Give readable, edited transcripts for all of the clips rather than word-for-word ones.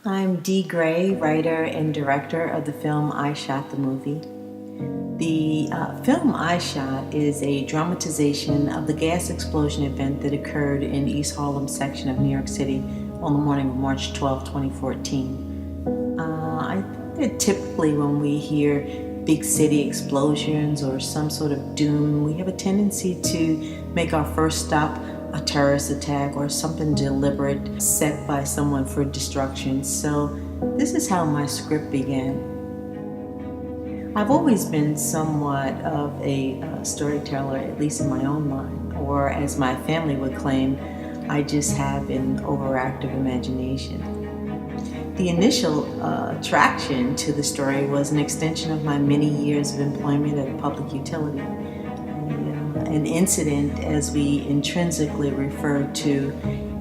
I'm Dee Gray, writer and director of the film Eyeshot-the Movie. The film I Shot is a dramatization of the gas explosion event that occurred in East Harlem section of New York City on the morning of March 12, 2014. I think that typically when we hear big city explosions or some sort of doom, we have a tendency to make our first stop a terrorist attack or something deliberate set by someone for destruction. So this is how my script began. I've always been somewhat of a storyteller, at least in my own mind, or as my family would claim, I just have an overactive imagination. The initial attraction to the story was an extension of my many years of employment at a public utility. An incident, as we intrinsically refer to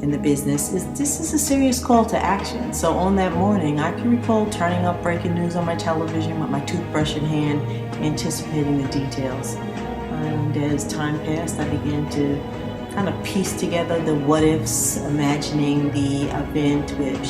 in the business, this is a serious call to action. So on that morning, I can recall turning up breaking news on my television with my toothbrush in hand, anticipating the details. And as time passed, I began to kind of piece together the what-ifs, imagining the event with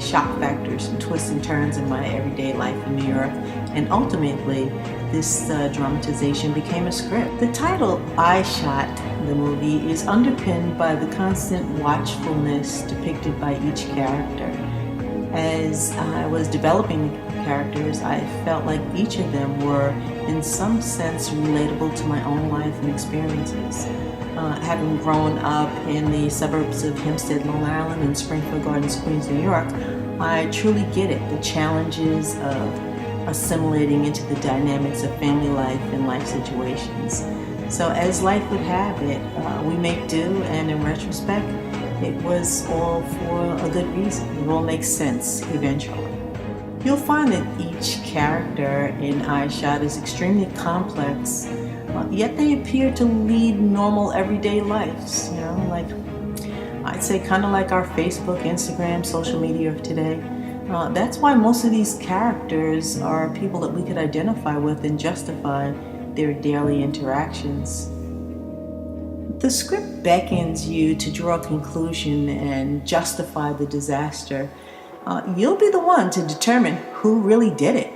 shock factors and twists and turns in my everyday life in New York. And ultimately, this dramatization became a script. The title, I Shot the Movie, is underpinned by the constant watchfulness depicted by each character. As I was developing the characters, I felt like each of them were, in some sense, relatable to my own life and experiences. Having grown up in the suburbs of Hempstead, Long Island, and Springfield Gardens, Queens, New York, I truly get it, the challenges of assimilating into the dynamics of family life and life situations. So as life would have it, we make do, and in retrospect, it was all for a good reason. It all makes sense eventually. You'll find that each character in I Shot is extremely complex, yet they appear to lead normal everyday lives, like I'd say kind of like our Facebook, Instagram, social media of today. That's why most of these characters are people that we could identify with and justify their daily interactions. The script beckons you to draw a conclusion and justify the disaster. You'll be the one to determine who really did it.